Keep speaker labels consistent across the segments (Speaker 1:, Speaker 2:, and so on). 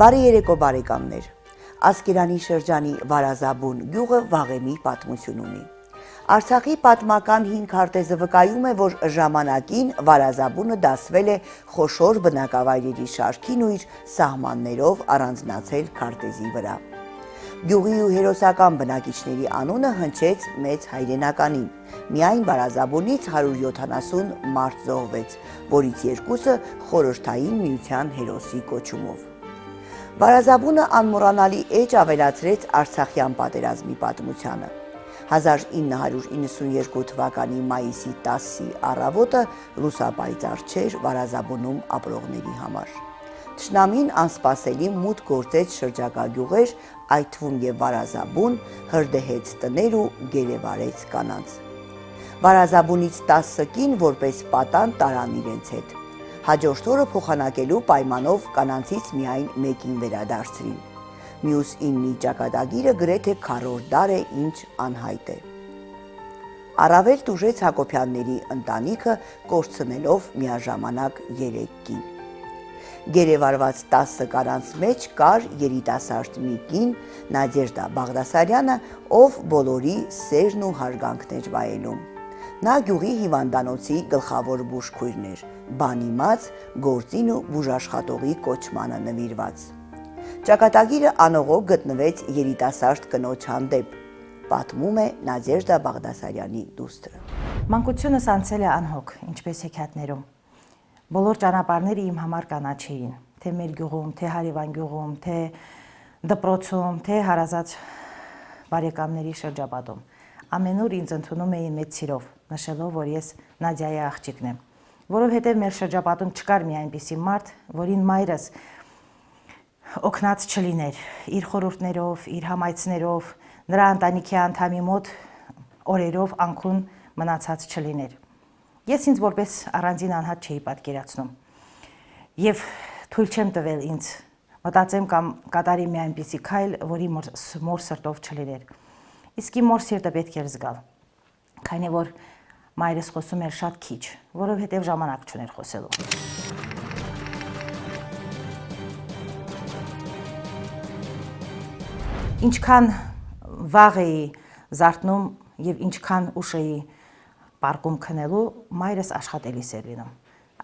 Speaker 1: Բարի երեկո բարեկամներ, Ասկերանի շրջանի Վարազաբուն գյուղը վաղեմի պատմություն ունի։ Արցախի պատմական հին քարտեզը վկայում է, որ ժամանակին Վարազաբունը դասվել է խոշոր բնակավայրերի շարքին ու իր սահմաններով առանձնացել քարտեզի վրա։ Գյուղի ու հերոսական բնակիչների անունը հնչեց մեծ հայրենականին, միայն Վարազաբունից 170 մարդ զոհվեց, որից երկուսը խորհրդային միության հերոսի կոչումով։ Վարազաբունը անմոռանալի էջ ավելացրեց Արցախյան պատերազմի պատմությանը։ 1992 թվականի մայիսի 10-ի առավոտը լուսապայծառ չէր Վարազաբունում ապրողների համար։ Թշնամին անսպասելի մուտք գործեց շրջակա գյուղեր, այդ թվում և Վարազաբուն, հրդեհեց տներ ու գերեվարեց կանանց։ Վարազաբունից 10 կին որպես պատան տարան իրենց հետ։ Հաջորդ օրը փոխանակելու պայմանով կանանցից միայն մեկին վերադարձրին։ Մյուս 9-ի ճակատագիրը գրեթե քառորդ դար է, ինչ անհայտ է։ Առավել տուժեց Հակոբյանների ընտանիքը, կորցնելով միաժամանակ 3 կին։ Գերեվարված 10 կանանց մեջ կար երիտասարդ մի կին, Նադեժդա Բաղդասարյանը, ով բոլորի սերն ու հարգանքն էր վայելում։ Նա գյուղի հիվանդանոցի գլխավոր բուժքույրն էր, բանիմաց, գործին ու բուժաշխատողի կոչմանը նվիրված։ Ճակատագիրը անողոք գտնվեց երիտասարդ կնոջ հանդեպ, պատմում է Նադեժդա Բաղդասարյանի դուստրը։
Speaker 2: Մանկությունս անցել է անհոգ, ինչպես հեքիաթներում։ Բոլոր ճանապարհները իմ համար կանաչ էին, թե մեր գյուղում, թե հարևան գյուղում, թե դպրոցում, թե հարազատ բարեկամների շրջապատում։ Ամենուր ինձ ընդունում էին մեծ սիրով, նշելով, որ ես Նադիայի աղջիկն եմ, որովհետև մեր շրջապատում չկար մի այնպիսի մարդ, որին մայրս օգնած չլիներ, իր խորհուրդներով, իր համայցներով, նրա ընտանիքի անդամի մոտ օրերով անքուն մնացած չլիներ։ Ես ինձ որպես առանձին անհատ չէի պատկերացնում և թույլ չեմ տվել ինձ մտածեմ կամ կատարի մի այնպիսի քայլ, որի մոր սրտով չլիներ։ Իսկ իմ մոր սիրտը պետք էր զգալ, քանի որ մայրս խոսում էր շատ քիչ, որովհետև ժամանակ չուներ խոսելու։ Ինչքան վաղ էի զարթնում և ինչքան ուշ էի պարկում քնելու, մայրս աշխատելիս էր լինում։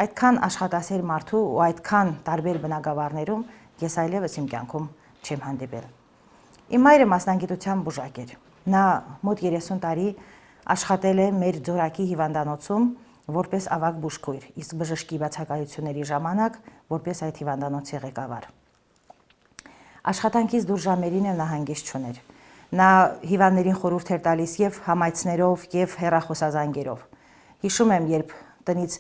Speaker 2: Այդքան աշխատասեր մարդու ու այդքան տարբեր բնակավարներում ես այլևս իմ կյանքում չեմ հանդիպել։ Իմ մայրը մասնագիտությամբ բուժակ էր։ Նա մոտ 30 տարի աշխատել է մեր ձորակի հիվանդանոցում որպես ավագ բուժքույր, իսկ բժշկի բացակայությունների ժամանակ որպես այդ հիվանդանոցի ղեկավար։ Աշխատանքից դուրս ժամերին էլ նա հանգիստ չուներ։ Նա հիվանդներին խորհուրդ էր տալիս և համայցներով, և հեռախոսազանգերով։ Հիշում եմ, երբ տնից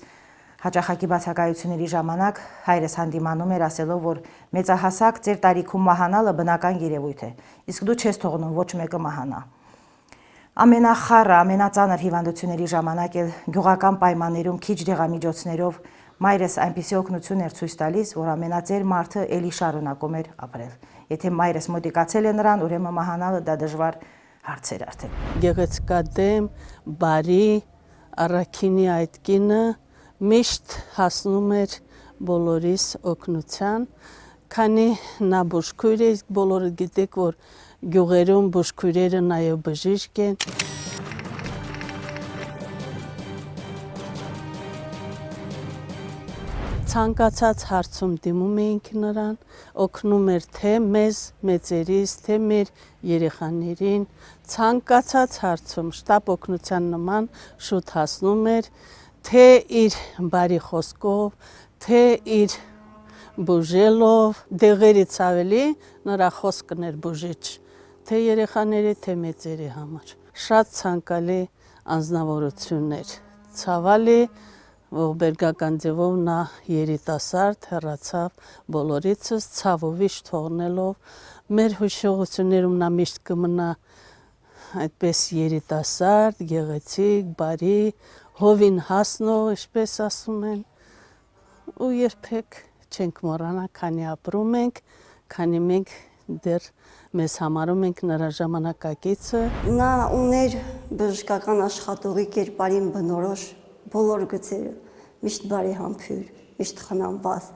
Speaker 2: հաճախակի բացակայությունների ժամանակ հայրս հանդիմանում էր ասելով, որ մեծահասակ ձեր տարիքում մահանալը բնական երևույթ է, իսկ դու չես թողնում ոչ մեկը մահանա։ Ամենախառը, ամենածանր հիվանդությունների ժամանակ էլ գյուղական պայմաններում քիչ դեղամիջոցներով մայրս այնպիսի օգնություն էր ցույց տալիս, որ ամենածեր մարդը էլի շարունակում էր ապրել։ Եթե մայրս մոտիկացել է նրան, ուրեմն մահանալը դա դժվար հարց էր արդեն։
Speaker 3: Գեղեցկադեմ, բարի, առաքինի այդ կինը միշտ հասնում էր բոլորիս օգնության, քանի նա բուժքույր է, բոլորը գիտեք, որ գյուղերում բուժքույրերը նաև բժիշկ են։ Ցանկացած հարցում դիմում էինք նրան, օգնում էր թե մեզ, մեծերիս, թե մեր երեխաներին, ցանկացած հարցում շտապ օգնության նման շուտ հասնում էր, թե իր բարի խոսքով, թե իր բուժելով, դեղերից ավելի նրա խոսքն էր բուժիչ, թե երեխաների, թե մեծերի համար։ Շատ ցանկալի անձնավորություն էր, ցավալի, ողբերգական ձևով նա երիտասարդ հեռացավ բոլորիցս, ցավովիշ թողնելով, մեր հիշողություններում նա միշտ կմնա այդպես երիտասարդ, գեղեցիկ, բարի, հովին հասնող, ինչպես ասում են, ու երբեք չենք մոռանա, քանի ապրում ենք, քանի մենք դեռ մեզ համարում ենք նրա ժամանակակիցը։
Speaker 4: Նա ուներ բժշկական աշխատողի կերպարին բնորոշ բոլոր գծերը, միշտ բարեհամբույր, միշտ խնամված,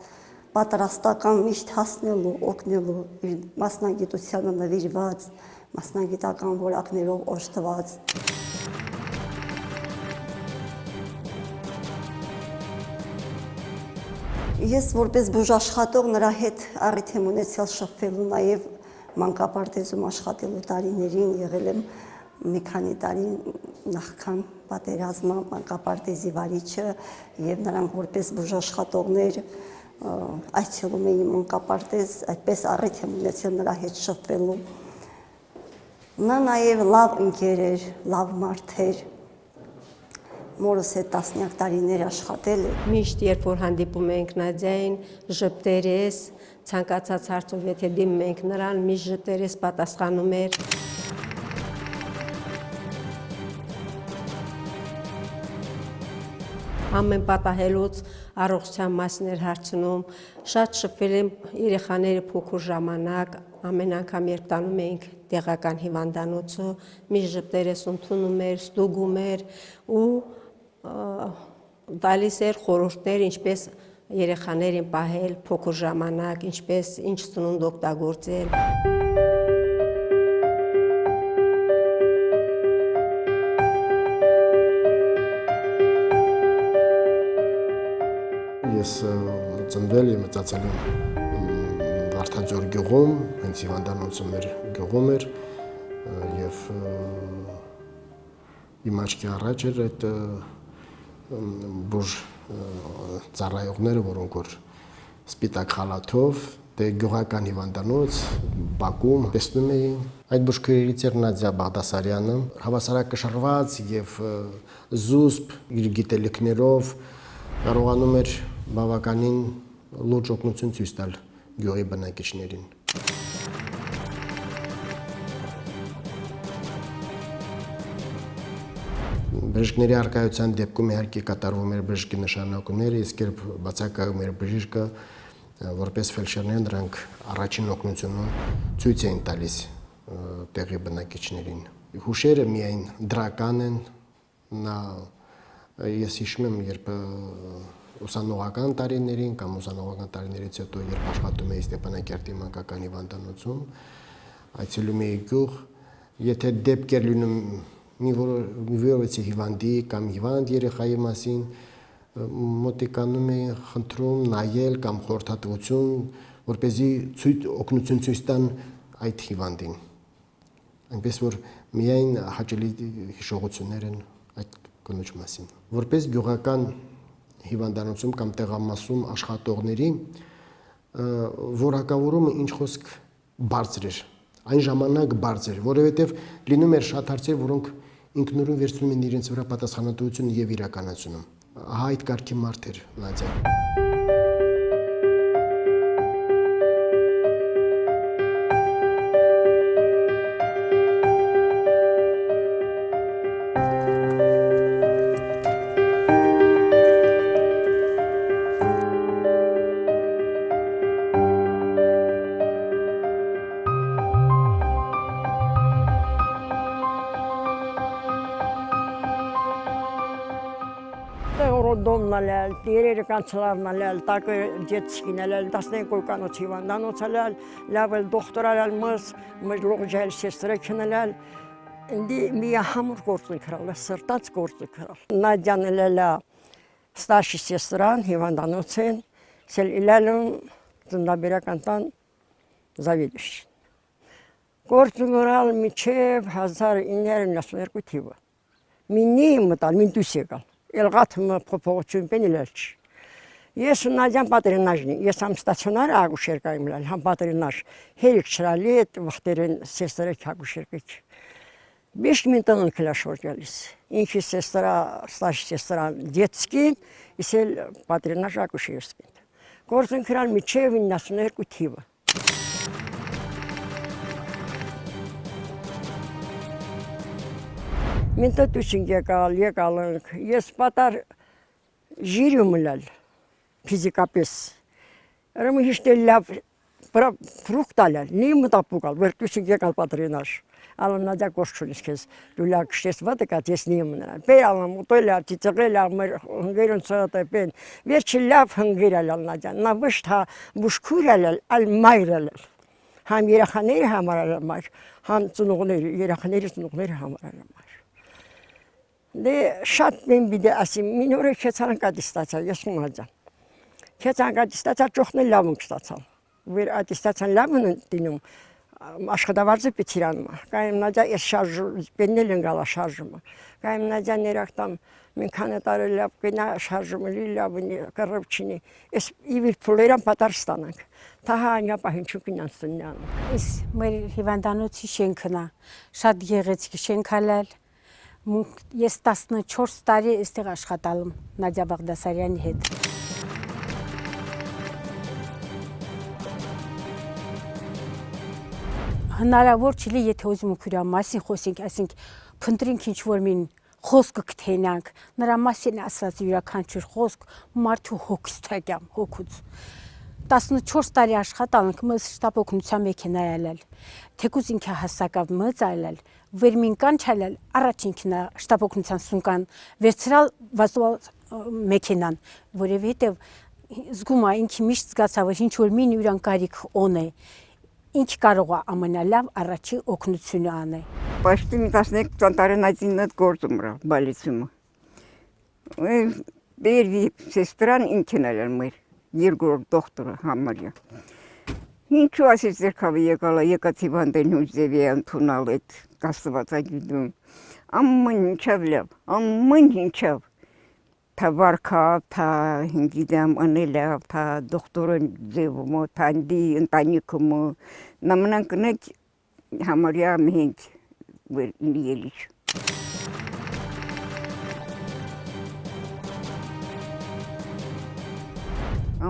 Speaker 4: պատրաստական միշտ հասնելու, օգնելու, իր մասնագիտությանը նվիրված, մասնագիտական որակներով օժտված։ Ես որպես բուժաշխատող նրա հետ առիթ եմ ունեցել շփվելու նաև մանկապարտեզում աշխատելու տարիներին, եղել եմ մի քանի տարի նախքան պատերազմը մանկապարտեզի վարիչը եւ նրանք որպես բուժաշխատողներ այցելում էին մանկապարտեզ, այդպես առիթ եմ ունեցել նրա հետ շփվելու։ Նա նաև լավ ընկեր էր, լավ մարդ էր։ Մորս հետ տասնյակ տարիներ աշխատել է։
Speaker 5: Միշտ երբ որ հանդիպում ենք Նադյային, ժպտերես, ցանկացած հարցով եթե դիմում ենք նրան, միշտ ժպտերես պատասխանում էր։ Ամեն պատահելուց առողջության մասին էր հարցնում, շատ շփվել եմ երեխաները փոքր ժամանակ, ամեն անգամ երբ տանում էինք տեղական հիվանդանոցը, միշտ ժպտերես ընդունում էր, ստուգում էր ու տալիս էր խորհուրդներ, ինչպես երեխաներին պահել փոքր ժամանակ, ինչպես ինչ ծնունդ օգտագործել։
Speaker 6: Ես ծնվել եմ մեծացել եմ Վարդաձոր գյուղում, հենց հիվանդանոցը մեր գյուղում էր եւ իմ աչքի առաջ էր այդ բուժ ծառայողները, որոնք որ սպիտակ խալաթով դե գյուղական հիվանդանոց Բաքում տեսնում էին։ Այդ բուժքերից էր Նադյա Բաղդասարյանը, հավասարակշռված եւ զուսպ իր գիտելիքներով կարողանում էր բավականին լուրջ օգնություն ցույց տալ գյուղի բնակիչներին։ Բժիշկների արկայության դեպքում իհարկե կատարվում էր բժշկի նշանակումները, իսկ երբ բացակայում էր բժիշկը, որպես ֆելդշերներ նրանք առաջին օգնությունը ցույց էին տալիս տեղի բնակիչներին։ Հուշերը միայն դրական են, ես հիշում եմ, երբ ուսանողական տարիներին կամ ուսանողական տարիներից հետո երբ աշխատում էի Ստեփանակերտի մանկական հիվանդանոցում, այցելում էի գյուղ, եթե դեպք էր լինում մի որևէ հիվանդի կամ հիվանդ երեխայի մասին, մոտիկանում էին խնդրում նայել կամ խորհրդատվություն, որպեսզի օգնություն ցույց տան այդ հիվանդին։ Այնպես որ միայն հաճելի հիշողություններ են այդ կնոջ մասին։ Որպես գյուղական հիվանդանոցում կամ տեղամասում աշխատողների որակավորումը ինչ խոսք բարձր էր, այն ժամանակ բարձր, որովհետև լինում էր շատ հարցեր, որոնք ինքնուրույն վերցնում են իրենց վրա պատասխանատվությունը եւ իրականացնում։ Ահա այդ կարգի մարդ էր Նադյան։
Speaker 7: Դոմնալել, տերերը կանցլարնալել, տակը դետսկինալել, 12 կոկանոց հիվանդանոցալել, լավել դոկտորալել մս լողջել սեստրը քնալել, ինձ մի համուր գործն քրալ, սրտած գործն քրալ։ Նադյանելելա ստաշի սեստրան հիվանդանոցեն, սել իլալում ծննդաբերական տան զավիդուշ։ Գործն գրալ միջև 1992 թիվը։ Մինի մտալ, մին դուս եկալ։ Elqatımı փոփոխություն պենիլել չի։ Ես Նադյան պատրենաժնի, ես համ ստացիոնար ագուշերկայիմլալ, համ պատրենաժ, հերիք չրալի էտ վղտերեն սեստրեք ագուշերկեք։ Բիշկ մին տնն կլաշոր գալիս, ինքի սեստրա, ստաշ սեստրա դետսկին, իսել պատրենաժ ագուշերսկին։ Գործն կրալ միջև 92 թիվը։ Մինտը դուսին եկալնք, ես պատար ժիրում լալ, ֆիզիկապես, Răm niște la fructale, nimă tapukal, văr tu și gal patrinaj. Ալնադա կոշչունից քեզ լուլակ շտես վատկա տեսնիմ նրան։ Բեր ալամ ուտել ա ծիծղել ա մեր հնգերուն ծրատեպեն։ Վերջի լավ հնգերալ ալնադա։ Նա վշտա բուշքուրալ ալ մայրալ։ Համ երախաների համար մայր, համ ծնողների, երախաների ծնողների համար մայր։ Դե շատ մեն բիդե ասի մինորը քեցանկա դիստացա ես ունածա։ Քեցանկա դիստացա ճոխնել լավն կստացալ։ Վեր ատիստացան լավն դինում աշխատավարձը պիցիրանում։ Կայմ նադա ես շարժ բեննել ընկալա շարժումը։ Կայմ նադա ներակտամ մեն քանը տարի լավ գնա շարժումը լավն կռվչինի։ Ես իվիր փոլերան պատար ստանանք։ Թահա անյա պահինչուկին անցնյան։
Speaker 8: Ես մեր հիվանդանոցի շենքն է։ Շատ գեղեցիկ շենք ալալ։ Ես 14 տարի այստեղ աշխատալում Նադյա Բաղդասարյանի հետ։ Հնարավոր չի եթե ուզում քույրա մասին խոսենք, ասենք փնտրենք ինչ որ մին խոսքը կթենանք, նրա մասին ասած յուրաքանչյուր խոսք մարդու հոգս թակյամ հոգուց։ 14 տարի աշխատանք մս շտապ օգնության մեքենա ալալ։ Թեկուզ ինքը հասակավ մծ ալալ, վերմին կանչալալ, առաջ ինքնա շտապ օգնության սունկան վերցրալ վազով մեքենան, որովհետև զգում է ինքը միշտ զգացա, որ ինչ որ մին յուրան կարիք օն է։ Ինչ կարող է ամենալավ առաջի օգնությունը անել։
Speaker 9: Почти 15 տարենացինդ գործում რა բալիցումը։ Բերվի սեստրան ինքն էլ մեր երկրորդ դոկտորը համարյա։ Ինչու ասես ձերքավի եկած հիվանդեն ուզեվի ընդունալ այդ կաստվածագիտում։ Ամեն ինչավ լավ, ամեն ինչավ։ Թա վարկավ, թա հինգիդամ անելավ, թա դոկտորն ձևումո, թա անդի ընտանիքումո, նամանան կնեք համարյա մենք վեր ինի ելիչ։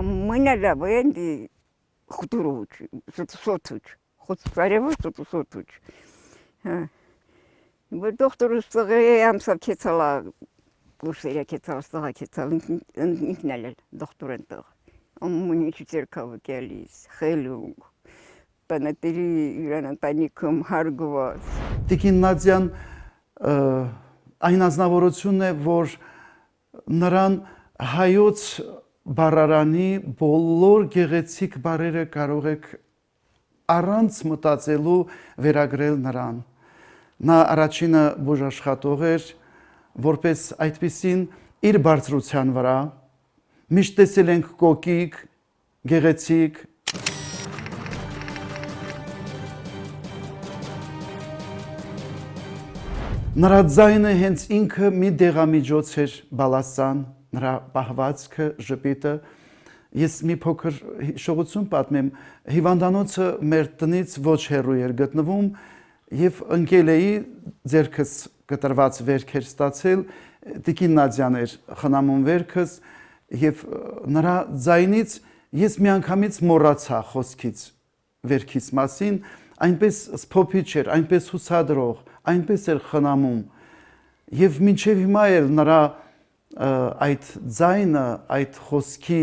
Speaker 9: Ամենալավ ենդի խուտուրուչ, սոտուչ, խուտսարևը սոտուչ։ Որ դոկտորը ստղե ամսավ կեցալա Կուրսերը կեցալ, ստղա կեցալ, ինքն էլ դոկտորն տղ։ Ամեն ինչ ձերքավը կելիս, խելունգ, տանատերի յուրան ընտանիքում հարգված։
Speaker 10: Տիկին Նադյան այն ազնվորությունն է, որ նրան հայոց բառարանի բոլոր գեղեցիկ բառերը կարող եք առանց մտածելու վերագրել նրան։ Նա առաջինը բուժաշխատող էր, որպես այդպիսին իր բարձրության վրա միշտ տեսել ենք կոկիկ, գեղեցիկ, նրա ձայնը հենց ինքը մի դեղամիջոց էր բալասան, նրա պահվածքը, ժպիտը։ Ես մի փոքր հիշողություն պատմեմ, հիվանդանոցը մեր տնից ոչ հեռու էր գտնվում եւ ընկել էի ձերքս կտրված վերք էր ստացել, տիկին Նադյան էր խնամում վերքս եւ նրա ձայնից ես միանգամից մոռացա խոսքից վերքից մասին, այնպես սփոփիչ էր, այնպես հուսադրող, այնպես էր խնամում եւ մինչեւ հիմա էլ նրա այդ ձայնը, այդ խոսքի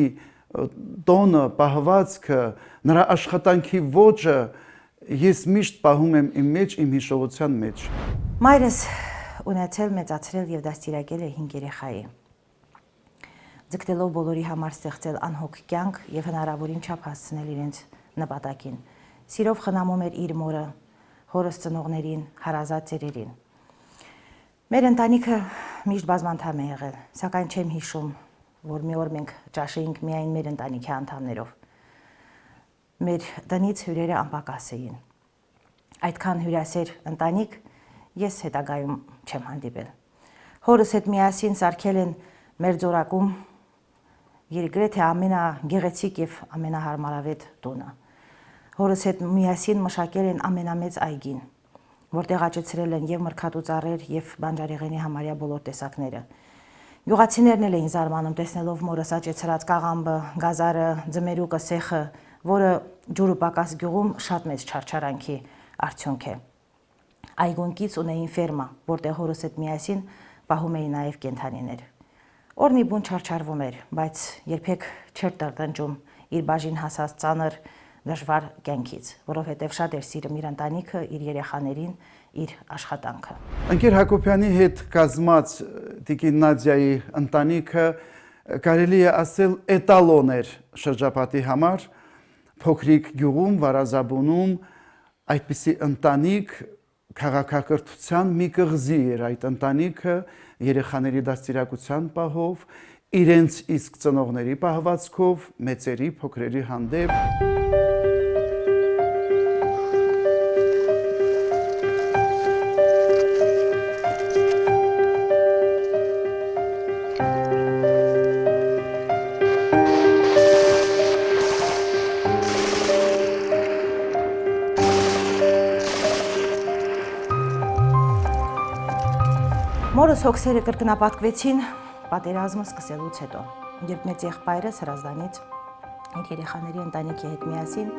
Speaker 10: տոնը, պահվածքը, նրա աշխատանքի ոճը ես միշտ պահում եմ իմ մեջ, իմ հիշողության մեջ։
Speaker 2: Մայրս ունեցել, մեծացրել եւ դաստիարակել է 5 երեխայի։ Ձգտելով բոլորի համար ստեղծել անհոգ կյանք եւ հնարավորին չափ հասցնել իրենց նպատակին։ Սիրով խնամում էր իր մորը, հորս ծնողներին, հարազատ ծերերին։ Մեր ընտանիքը միշտ բազմանդամ է եղել, սակայն չեմ հիշում, որ մի օր մենք ճաշեինք միայն մեր ընտանիքի անդամներով։ Մեր տնից հյուրերը անպակաս էին։ Այդքան հյուրասեր ընտանիք ես հետագայում չեմ հանդիպել։ Հորս հետ միասին սարքել են մեր ձորակում երգրեթե ամենագեղեցիկ եւ ամենահարմարավետ տունը։ Հորս հետ միասին մշակել են ամենամեծ այգին, որտեղ աճեցրել են եւ մրգատու ծառեր եւ բանջարեղենի համարյա բոլոր տեսակները։ Գյուղացիներն էլ էին զարմանում տեսնելով մորս աճեցրած կաղամբը, գազարը, ձմերուկը, սեխը, որը ջուրը պակաս գյուղում շատ մեծ չարչարանքի արդյունք է։ Այգունքից ունեին ֆերմա, որտեղ հորս հետ միասին պահում էին նաև կենդանիներ։ Օր մի բուն չարչարվում էր, բայց երբեք չէր տրտնջում իր բաժին հասած ծանր դժվար կյանքից, որովհետև շատ էր սիրում իր ընտանիքը, իր երեխաներին իր աշխատանքը։
Speaker 10: Ընկեր Հակոբյանի հետ կազմած Տիկին Նադիայի ընտանիքը կարելի է ասել էտալոն էր շրջապատի համար, փոքրիկ գյուղում, Վարազաբունում այդպիսի ընտանիք քաղաքակրթության մի կղզի էր այդ ընտանիքը երեխաների դաստիարակության պահով, իրենց իսկ ծնողների պահվածքով, մեծերի, փոքրերի հանդեպ։
Speaker 2: Մորս հոգսերը կրկնապատկվեցին պատերազմը սկսելուց հետո, երբ մեծ եղբայրս Հրազդանից իր երեխաների ընտանիքի հետ միասին,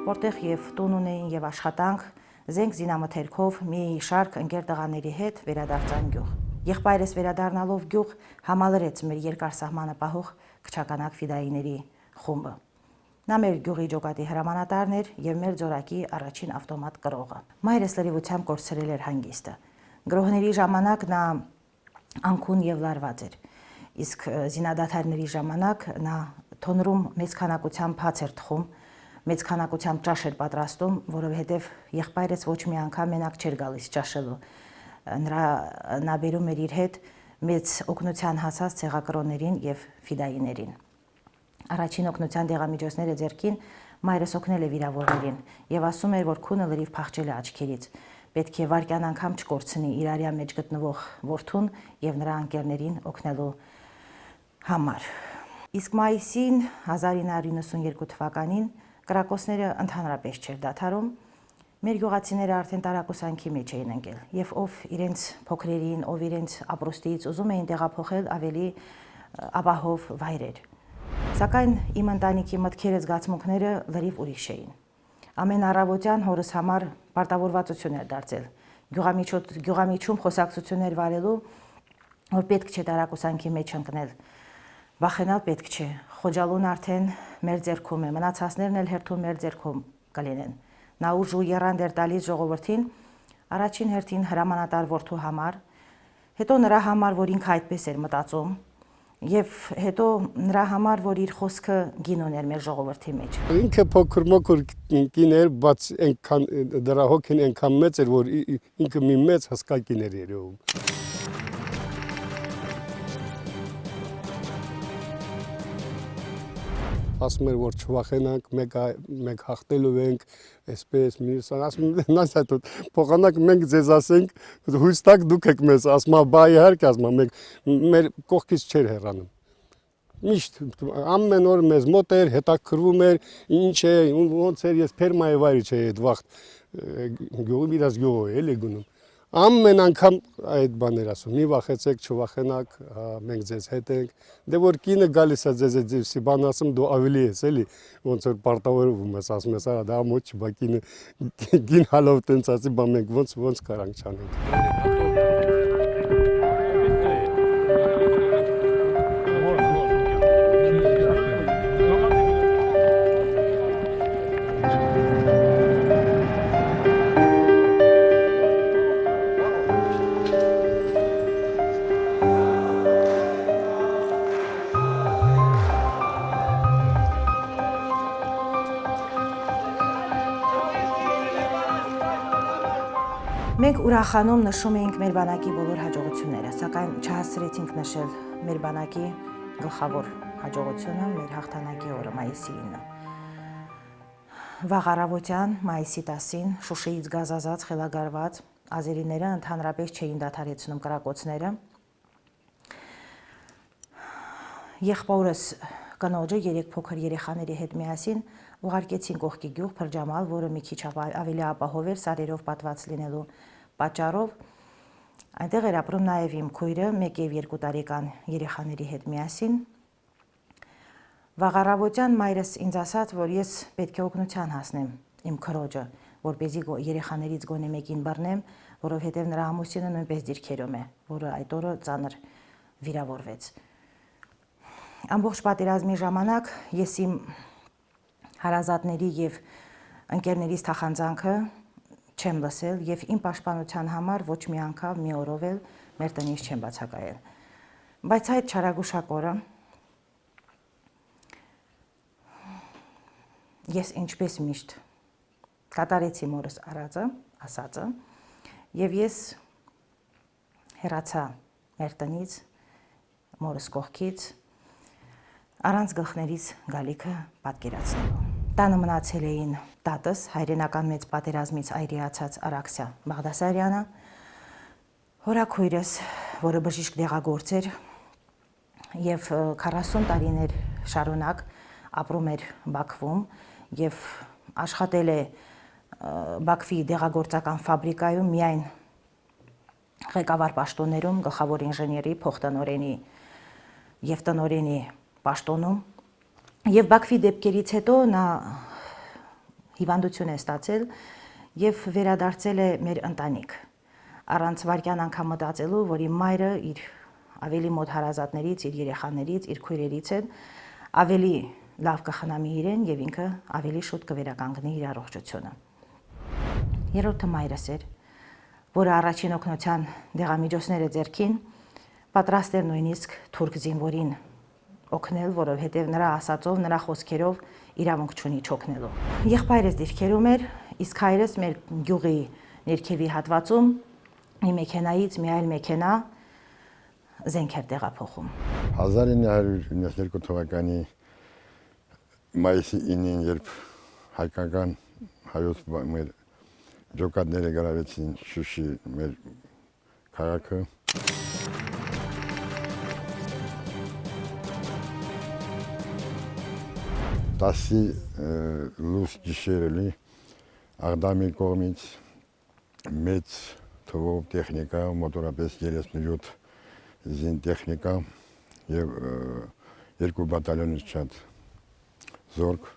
Speaker 2: որտեղ եւ տուն ունեին եւ աշխատանք, զենք զինամթերքով մի շարք ընկեր տղաների հետ վերադարձան գյուղ։ Եղբայրս վերադառնալով գյուղ համալրեց մեր երկար սահմանը պահող քչականակ ֆիդայիների խումբը։ Նա մեր գյուղի ջոկատի հրամանատարն էր եւ մեր ձորակի առաջին ավտոմատ կրողը։ Մայրս լրիվությամբ կորցրել էր հանգիստը։ Գրոհների ժամանակ նա անքուն եւ լարված էր, իսկ զինադադարների ժամանակ նա թոնրում մեծ քանակությամբ հաց էր թխում, մեծ քանակությամբ ճաշ էր պատրաստում, որովհետեւ եղբայրս ոչ մի անգամ մենակ չէր գալիս ճաշելու։ Նա բերում էր իր հետ մեծ օգնության հասած ցեղակրոններին եւ ֆիդայիներին։ Առաջին օգնության դեղամիջոցները ձեռքին մայրս օգնել է վիրավորներին եւ ասում էր, որ քունը լրիվ փախչել է աչքերից։ Պետք է վարկյան անգամ չկորցնի իր արյա մեջ գտնվող որդուն եւ նրա անկերներին օգնելու համար։ Իսկ մայիսին 1992 թվականին կրակոցները ընդհանրապես չէր դադարում։ Մեր գյուղացիները արդեն տարակուսանքի մեջ էին ընկել եւ ով իրենց փոքրերին, ով իրենց ապրոստից ուզում էին տեղափոխել ավելի ապահով վայրեր։ Սակայն իմ ընտանիքի մտքերը, զգացմունքները լրիվ ուրիշ էին։ Ամեն առավոտյան հորս համար պարտավորվածություն էր դարձել։ Գյուղամիջում խոսակցություններ վարելու, որ պետք չէ տարակուսանքի մեջ ընկնել։ Վախենալ պետք չէ։ Խոջալուն արդեն մեր ձեռքում է, մնացածներն էլ հերթում մեր ձեռքում կլինեն։ Նա ուժ ու եռանդ էր տալիս ժողովրդին, առաջին հերթին հրամանատար որդու համար, հետո նրա համար, որ ինքը այդպես էր մտածում, եւ հետո նրա համար, որ իր խոսքը գին ուներ մեր ժողովրդի մեջ։
Speaker 11: Ինքը փոքր կին էր, բայց այնքան դրա հոգին այնքան մեծ էր, որ ինքը մի մեծ հսկա կին էր երևում։ Ասում էր, որ չվախենանք, մեկ հաղթելու ենք, այսպես մյուս ասում նայած հետո փոխանակ մենք ձեզ ասենք, հույս տակ դուք եք մեզ, ասում բա իհարկե ասում մեր կողքից չէր հեռանում։ Միշտ ամեն օր մեզ մոտ էր, հետաքրվում էր, ինչ է, ոնց էր, ես ֆերմայի վայրի չէի այդ վաղտ գյուղի իրաց գյուղ էլի գնում։ Ամեն անգամ այդ բաներ ասում, մի վախեցեք, չվախենակ, մենք ձեզ հետ ենք։ Դե որ կինը գալիս է ձեզ բան ասում, դու ավելի ես էլի, ոնց որ պարտավորվում ես, ասում ես, արա դա մոտ չի, բա կինը գին հալով տենց ասի, բա մենք ոնց կարանք չանենք։
Speaker 2: Մենք ուրախանում նշում էինք մեր բանակի բոլոր հաջողությունները, սակայն չհասցրեցինք նշել մեր բանակի գլխավոր հաջողությունը, մեր հաղթանակի օրը մայիսի 9։ Վաղ առավոտյան մայիսի 10-ին Շուշիից գազազած խելագարված ազերիները ընդհանրապես չէին դադարեցնում կրակոցները։ Եղբորս կնոջը 3 փոքր երեխաների հետ միասին ուղարկեցին կողքի գյուղ Փրջամալ, որը մի քիչ ավելի ապահով էր սարերով պատված լինելու պատճառով։ Այնտեղ էր ապրում նաև իմ քույրը 1 եւ 2 տարեկան երեխաների հետ միասին։ Վաղ առավոտյան մայրս ինձ ասաց, որ ես պետք է օգնության հասնեմ իմ քրոջը, որպեսզի երեխաներից գոնե մեկին բռնեմ, որովհետև նրա ամուսինը նույնպես դիրքերում է, որը այդ օրը ծանր վիրավորվեց։ Ամբողջ պատերազմի ժամանակ ես իմ հարազատների եւ ընկերներիս թախանձանքը չեմ լսել եւ իմ պաշտպանության համար ոչ մի անգամ մի օրով էլ մեր տնից չեմ բացակայել։ Բայց այդ չարագուշակորը ես ինչպես միշտ կատարեցի մորս ասածը եւ ես հեռացա մեր տնից, մորս կողքից, առանց գլխներից գալիքը պատկերացնելու։ Տանը մնացել էին տատս, հայրենական մեծ պատերազմից այրիացած Արաքսիա Բաղդասարյանը, հորաքույրս, որը բժիշկ դեղագործ էր եւ 40 տարիներ շարունակ ապրում էր Բաքվում եւ աշխատել է Բաքվի դեղագործական ֆաբրիկայում միայն ղեկավար պաշտոններում, գլխավոր ինժեների, փոխտնօրենի եւ տնօրենի պաշտոնում եւ Բաքվի դեպքերից հետո նա հիվանդություն է ստացել եւ վերադարձել է մեր ընտանիք առանց վարքյան անգամ մտածելու, որ իմ մայրը իր ավելի մոտ հարազատներից, իր երեխաներից, իր քույրերից են ավելի լավ կխնամի իրեն եւ ինքը ավելի շուտ կվերականգնի իր առողջությունը։ Երրորդը մայրս էր, որը առաջին օգնության դեղամիջոցները ձեռքին պատրաստ էր նույնիսկ թուրք զինվորին օգնել, որովհետև նրա ասածով, նրա խոսքերով իրավունք չունի չօգնելու։ Եղբայրս դիրքերում էր, իսկ հայրս մեր գյուղի ներքևի հատվածում մի մեքենայից մի այլ մեքենա զենք էր տեղափոխում։
Speaker 12: 1992 թվականի մայիսի 9-ին, երբ հայկական հայոց մեր ջոկատները գրավեցին Շուշի մեր քաղաքը, տասի լույս գիշերելի Աղդամի կողմից մեծ թվով տեխնիկա, մոտորապես 37 զինտեխնիկա եւ 2 բատալյոնից շատ զորք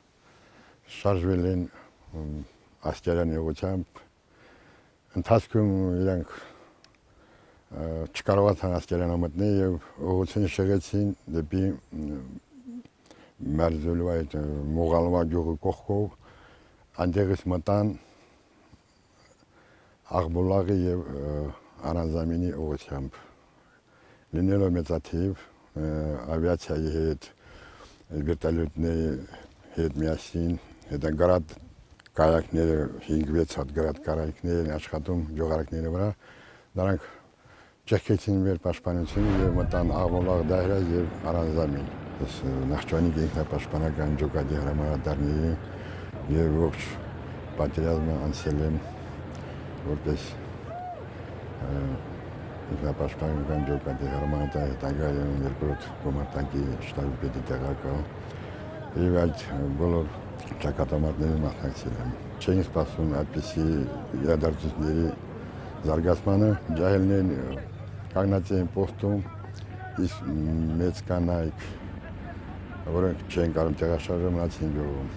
Speaker 12: շարժվել են Ասկերանի ուղղությամբ, ընթացքում իրանք չկարողացան Ասկերանը մտնել եւ ուղղությունը շեղեցին դեպի Մերձոլու այդ Մուղալվա գյուղի կողքով, այնտեղից մտան Աղբուլաղի եւ Արանզամինի ուղղությամբ։ Լինելով մեծաթիվ ավիացիայի հետ, վերտալյոտների հետ միասին, հետագարատ կայակները 5-6 հատ գրած կարայքներ են աշխատում գյուղարքների վրա, նրանք ճեղքեցին մեր պաշտպանությունը եւ մտան Աղբուլաղ դահրը եւ Արանզամին։ Նախճանի ինքնապաշտպանական ջոկատի հրամանատարների եւ ողջ պատերազմը անցել են որպես ինքնապաշտպանական ջոկատի հրամանատար հետագայում երկրորդ կոմանդանտի շտաբի պետի տեղակալ եւ այդ բոլոր ճակատամարտների մասնակցել են։ Չէին սպասում այդպիսի իրադարձությունների զարգացմանը, ջահելներն կանգնած էին պոստում, իսկ մեծ կանայք, որոնք չեն կարող տեղաշարժել, մնացին գյուղում։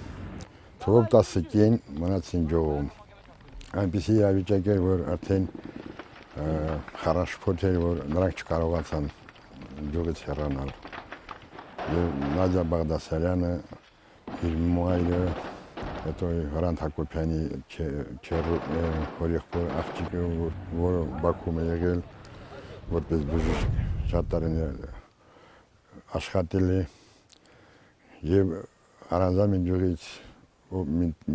Speaker 12: Թվով 10 կին մնացին գյուղում։ Այնպիսի իրավիճակ էր, որ արդեն խառաշփոթ էր, որ նրանք չկարողացան գյուղից հեռանալ։ Եվ Նադիա Բաղդասարյանը, իր մայրը, հետո Հրանտ Հակոբյանի հորեղբոր աղջիկը, որը Բաքվում է եղել, որպես բժիշկ շատ տարիներ աշխատել է եւ Արանզամին գյուղից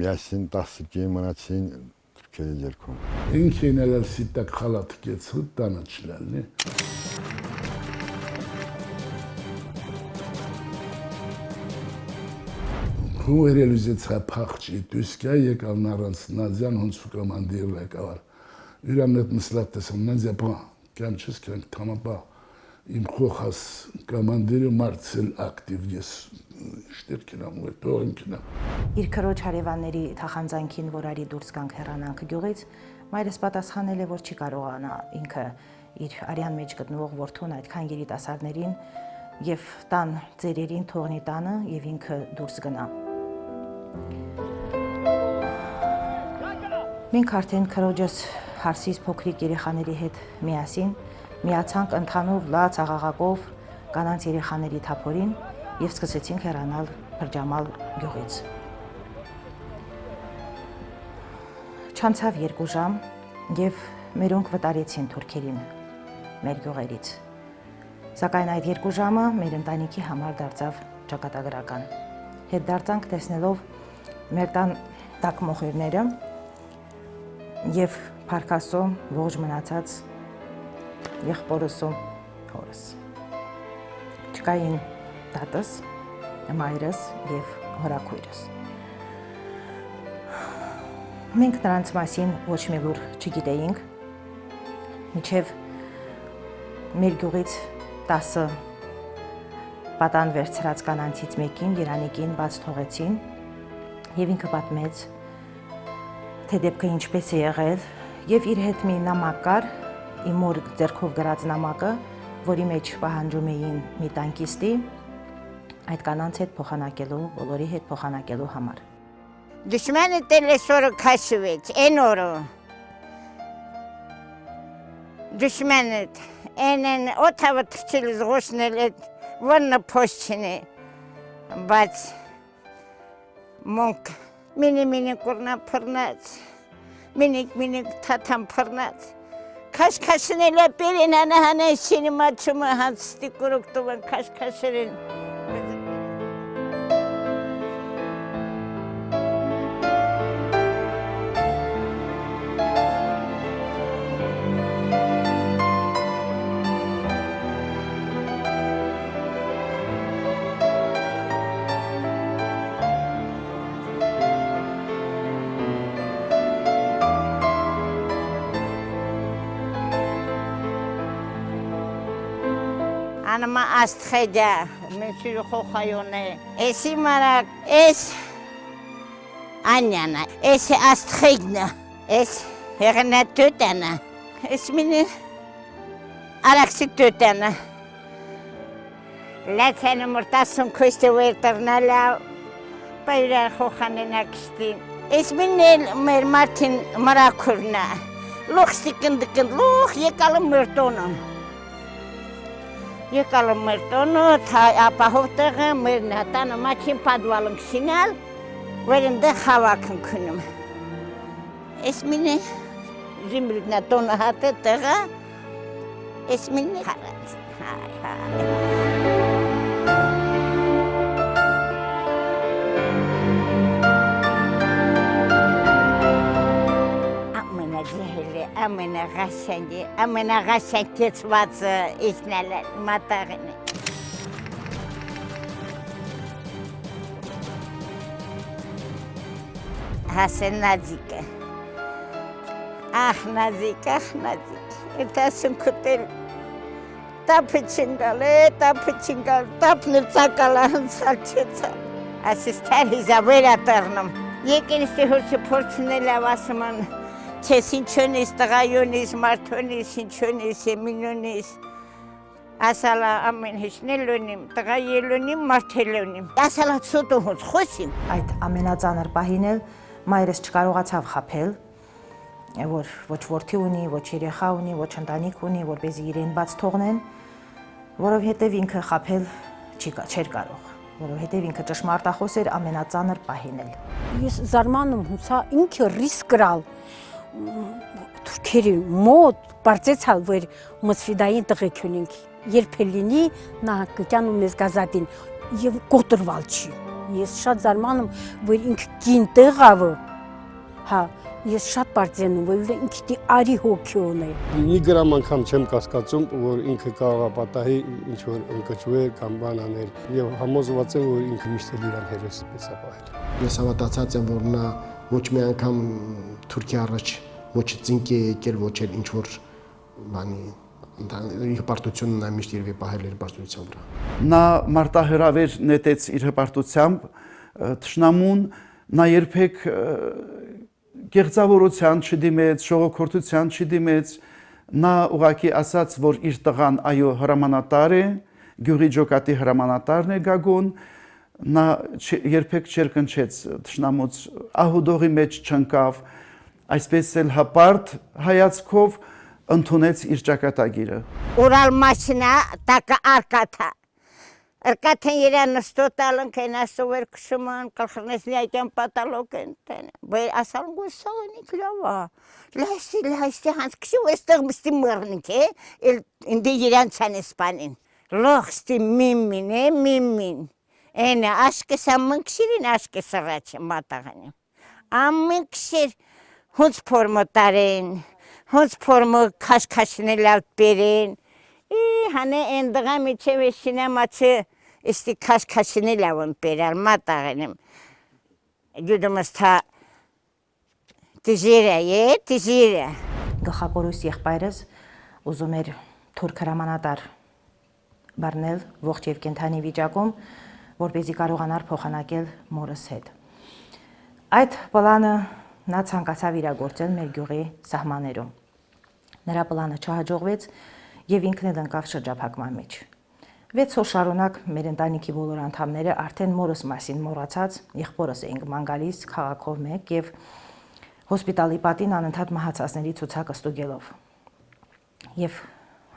Speaker 12: միասին 10 կին մնացին թուրքերի ձեռքում։
Speaker 13: Ինքին էլ սիտակ խալաթ կեցու տանը չլալնի։ Հուերելուզեցա փախչի դուսկա եկալ նարանց Նազյան հոնցու կոմանդիր եկավար։ Յուրամնետ մսլատտեսում Նազյա բա կյանչես կյանք թամապա իմ խոխաս կոմանդիրը մարցել ակտիվ ես շտերքինամ ու տողինքինամ։
Speaker 2: Իր քրոջ հարևանների թախանձանքին, որ արի դուրս գանք հեռանանք գյուղից, մայրս պատասխանել է, որ չի կարողանա ինքը իր արյան մեջ գտնվող որդուն այդքան երիտասարդներին եւ տան ծերերին թողնի տանը եւ ինքը դուրս գնա։ Մենք արդեն քրոջս հարսից փոքրիկ երեխաների հետ միասին միացանք ընդհանուր լաց աղաղակով կանանց երեխաների թափորին եւ սկսեցինք հեռանալ Փրջամալ գյուղից։ Չանցավ 2 ժամ եւ մերոնք վտարեցին թուրքերին մեր գյուղերից։ Սակայն այդ 2 ժամը մեր ընտանիքի համար դարձավ ճակատագրական։ Հետ դարձանք տեսնելով մեր տան տակ մոխիրները եւ Փարքասո ողջ մնացած եղբորս ու հորս։ Չկային տատս, մայրս եւ հորաքույրս։ Մենք նրանց մասին ոչ մի լուր չգիտեինք, մինչև մեր գյուղից 10 պատան վերցրած կանանցից մեկին Երանիկին բաց թողեցին եւ ինքը պատմեց, թե դեպքը ինչպես է եղել եւ իր հետ մի նամակ կար, իմ մոր ձեռքով գրած նամակը, որի մեջ պահանջում էին մի տանկիստի այդ կանանց հետ փոխանակելու, բոլորի հետ փոխանակելու համար։
Speaker 14: Դուշմանը տելեսորը քաշվեց, այն օրը։ Դուշմանը են օթավը թչել զղոշնել այդ որնը փոշչին է, բայց մոնք մինի կուրնա պրնած, մինիկ թաթան պրնած, քաշքաշնել է պերին անահանեն շինի մաչումը հանցստի կուրուկտով են քաշքաշերին։ Անıma astxeca, mensürü xoxayone. Esi marak, es anyana, esi astxegna, es herine tötene. Esmini araksi tötene. Latsen murtasın köste verterna la bayra xoxanen akistin. Esmini mer Martin marakurna. Lox dikindikind, lox yekalım mırtonum. Եկալը մեր տոնը, ապահով տեղը, մեր տանը մաչին պադվալ ենք շինել, որ ընդեղ խավակ ենք քնում։ Ես մինի զիմրիդնա տոնը հատը տեղը, ես մինի խարած, ամենաղաշակեցվածը իջնել է մատաղին է։ Հասեն նազիկը։ Ախ նազիկ, էտ ասում կուտել տապը չինգալ է, տապն էլ ծակալա հնցալ չեցա։ Ասիս թար հիզավեր ատարնում։ Եկենստի հորսը փորձնել ավասում են Չես ինչոնիս, տղայոնիս, մարդոնիս, ինչոնիս, եմինոնիս, ասալա ամեն հիշնել ունիմ, տղայել ունիմ, մարդել ունիմ, ասալա ծոտու հոց խոսիմ։
Speaker 2: Այդ ամենածանր պահին էլ մայրս չկարողացավ խաբել, որ ոչ որդի ունի, ոչ երեխա ունի, ոչ ընտանիք ունի, որպեսզի իրեն բաց թողնեն, որովհետև ինքը խաբել չէր կարող, որովհետև ինքը ճշմարտախոս էր ամենածանր պահին էլ։
Speaker 8: Ես զարմանում հուսա ինքը ռիսկ կրալ թուրքերի մոտ բարձեցալ, որ մսվիդային տղեկ ունենք, երբ լինի նա կտյան ու մեզ գազատին և կոտրվալ չի։ Ես շատ զարմանում, որ ինքը կին տեղավը, ես շատ բարձենում, որ ինքը արի հոգի ունի։
Speaker 11: Մի գրամ անգամ չեմ կասկածում, որ ինքը կարող պատահի ինչ-որ ընկճվեր կամ բան աներ, և համոզված եմ, որ ինքը միշտ էլ իրան հերոս պես ապահել։
Speaker 6: Ես հավատացած եմ, որ նա ոչ մի անգամ Թուրքիա առաջ ոչ ծինկ է եկել, ոչ էլ ինչ-որ բանի հպարտությունը նա միշտ երևի պահել էր բարձրության վրա։
Speaker 10: Նա մարտահրավեր նետեց իր հպարտությամբ թշնամուն, նա երբեք գեղձավորության չդիմեց, ժողովրդության չդիմեց, նա ուղղակի ասաց, որ իր տղան այո հրամանատար է, գյուղի ջոկատի հրամանատարն է գագոն, նա երբեք չէր կնչեց թշնամուց, ահուդողի մեջ չընկավ, այսպես էլ հպարտ հայացքով ընդունեց իր ճակատագիրը։
Speaker 14: Ural maşına taka arkata. Erkaten yere nıstotalın kenası ver kuşuman, kalkırnesini ayken patalok enten. Böyle asalım koysalın iklava. Lahsi hans kişi vestek misti mırnı ki, indi yeren sen ispanin. Lohsti mimmin. Ene aşkı samın kişirin aşkı sıraçı matağını. Amın kişir hunç pormotarın, hunç pormo kaşını lavt berin. Hani endiğe miçe ve sinemaçı işte kaşını lavın berer matağınım. Güdümüz ta tijire.
Speaker 2: Գլխավորույս եղբայրս ուզում էր թուրք հրամանատար բռնել ողջ եւ կենթանի վիճակում, որպեսզի կարողանար փոխանակել մորս հետ։ Այդ պլանը նա ցանկացավ իրագործել մեր գյուղի սահմաններում։ Նրա պլանը չհաջողվեց եւ ինքն էլ ընկավ շրջափակման մեջ։ 6 օր շարունակ մեր ընտանիքի բոլոր անդամները արդեն մորս մասին մոռացած եղբորս էինք ման գալիս քաղաքով մեկ եւ հոսպիտալի պատին անընդհատ մահացածների ցուցակը ստուգելով։ Եվ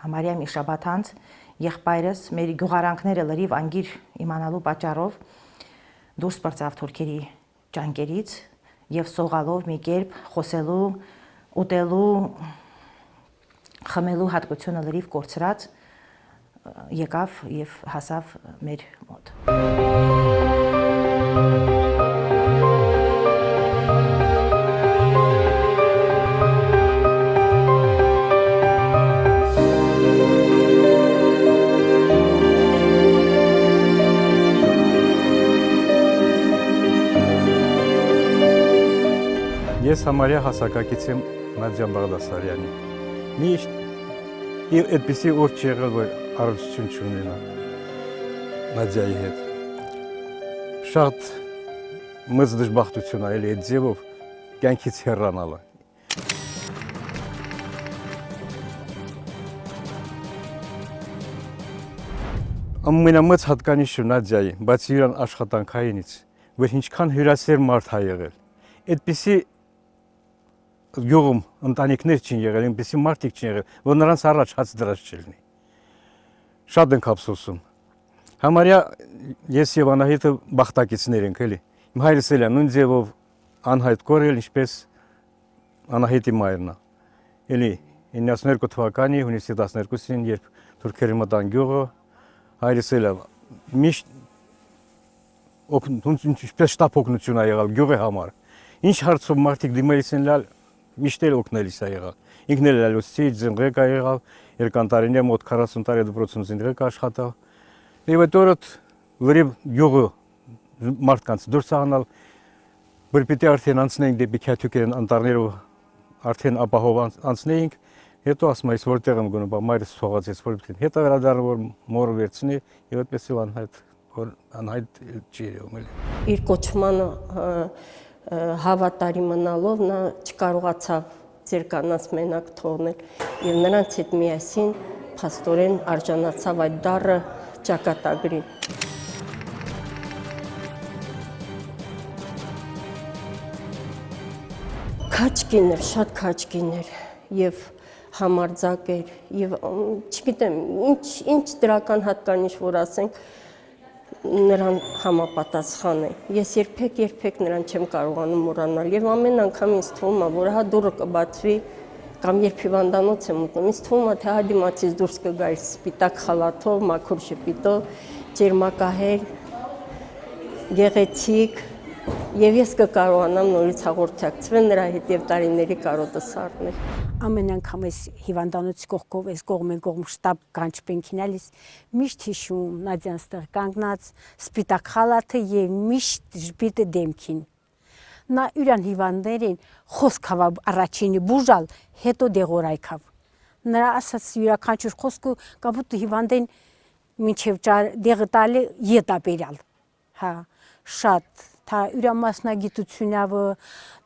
Speaker 2: համարյա մի շաբաթ անց եղբայրս մեր գյուղարանքները լրիվ անգիր իմանալու պատճառով դուրս բարձավ թուրքերի ճանկերից եւ սողալով մի կերպ խոսելու, ուտելու, խմելու հատկությունը լրիվ կորցրած եկավ եւ հասավ մեր մոտ։
Speaker 15: Ես համարյա հասակակից եմ Նադյան Բաղդասարյանի։ Միշտ այդպիսի օր չի եղել, որ առողջություն չունենա Նադյայի հետ։ Շատ մեծ դժբախտություն ա էլի այդ ձևով կյանքից հեռանալը։ Ամենամեծ հատկանիշը Նադյայի, բացի իրան աշխատանքայինից, որ ինչքան հյուրասեր մարդ ա եղել։ Այդպիսի գյուղում ընտանիքներ չեն եղել, այնպիսի մարդիկ չեն եղել, որ նրանց առաջ հաց դրած չլինի։ Շատ ենք ափսոսում։ Համարյա ես եւ Անահիտը բախտակիցներ ենք էլի։ Իմ հայրս էլ է նույն ձևով անհայտ կորել, ինչպես Անահիտի մայրն է։ Էլի 92 թվականի հունիսի 12-ին, երբ թուրքերը մտան գյուղը, հայրս էլ է միշտ ինչպես շտապ օգնություն ա եղալ գյուղի համար։ Ինչ հարցով մարդիկ դիմելիս են լալ, միշտ էլ օգնելիս ա եղալ։ Ինքն էլ լալոցի զինղեկ ա եղալ, երկան տարիներ մոտ 40 տարի դպրոցում զինղեկ աշխատալ։ Եվ այդ օրը լրիվ գյուղը մարդկանց դուրս աղանալ, որ պիտի արդեն անցնեինք դեպի Քյաթյուկերն անտառներով արդեն ապահով անցնեինք, հետո ասում ես որտեղ եմ գնում, մայրս թողացեց, որ պիտի հետո վերադառնա որ մորը վերցնի, եւ այդպես էլ անհայտ չի եղում էլի։
Speaker 5: Իր կոչմանը հավատարի մնալով նա չկարողացավ ձեր կանանց մենակ թողնել եւ նրանց հետ միասին փաստորեն արժանացավ այդ դառը ճակատագրին։ Քաչկին էր, շատ քաչկին էր եւ համարձակ էր եւ չգիտեմ ինչ դրական հատկանիշ որ ասենք նրան համապատասխան է։ Ես երբեք նրան չեմ կարողանում մոռանալ եւ ամեն անգամ ինձ թվում է, որ հա դուռը կբացվի կամ երբ հիվանդանոց եմ մտնում, ինձ թվում է, թե հա դիմացից դուրս կգա սպիտակ խալաթով, մաքուր շպիտով, ջերմակահեր, գեղեցիկ եւ ես կկարողանամ նորից հաղորդակցվել նրա հետ եւ տարիների կարոտը սառնել։
Speaker 8: Ամեն անգամ ես հիվանդանոցի կողքով ես կողմեն կողմ շտապ կանչպենքին ալիս միշտ հիշում Նադյան ստեղ կանգնած սպիտակ խալաթը եւ միշտ ժպիտը դեմքին։ Նա իրան հիվանդներին խոսք հավա առաջինի բուժալ, հետո դեղորայքավ։ Նրա ասած յուրաքանչյուր խոսքը կապուտ հիվանդեն մինչև դեղը տալը ետա բերալ։ Հա, շատ թա իրա մասնագիտությունավը,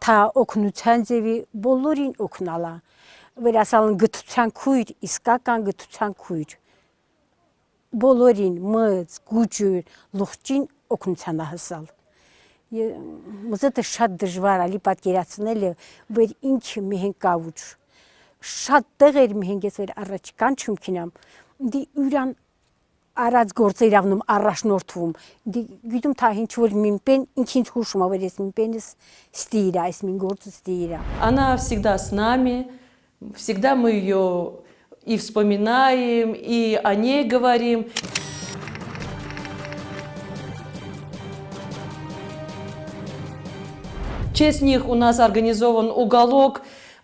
Speaker 8: թա օգնության ձևի բոլորին օգնալա։ Վերասալն գտության քույր, իսկական գտության քույր։ Բոլորին մծ, գուջուր, լուղջին օգնության հասալ։ Մզետը շատ դժվար ալի պատկերացնելը, որ ինքը միհեն կավուչ։ Շատ տեղեր միհեն ես որ առաջ կանչում քինամ, դի յուրան արած գործեր անում առաջնորդվում գիտում թա ինչ որ մին պեն ինքինց հուշում ա որ ես մին պենս ստիրա այս մին գործը ստիրա
Speaker 16: Она всегда с нами, всегда мы ее и вспоминаем, и о ней говорим. В честь них у нас организован уголок.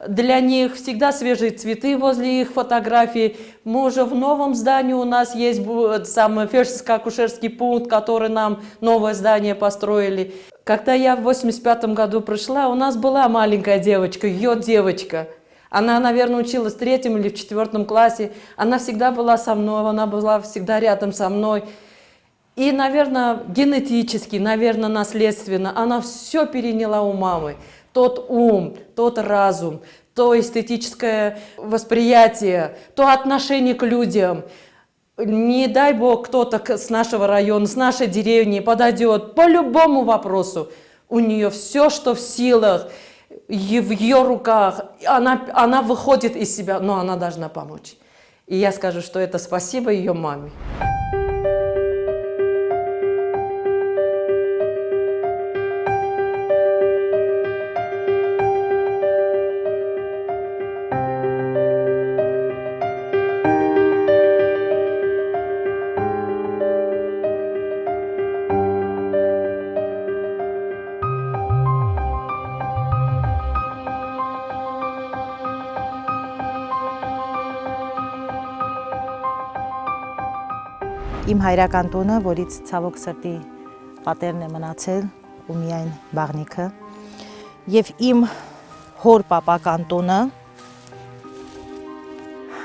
Speaker 16: Для них всегда свежие цветы возле их фотографий. Мы уже в новом здании у нас есть самый фельдшерско-акушерский пункт, который нам новое здание построили. Когда я в 85 году пришла, у нас была маленькая девочка, ее девочка. Она, наверное, училась в 3 или в 4 классе. Она всегда была со мной, она была всегда рядом со мной. И, наверное, генетически, наверное, наследственно, она все переняла у мамы. Тот ум, тот разум, то эстетическое восприятие, то отношение к людям. Не дай бог кто-то с нашего района, с нашей деревни подойдет по любому вопросу. У нее все, что в силах, в ее руках, она выходит из себя, но она должна помочь. И я скажу, что это спасибо ее маме.
Speaker 2: Իմ հայրական տունը, որից ցավոք սրտի պատերն է մնացել ու միայն բաղնիքը, եւ իմ հոր պապական տունը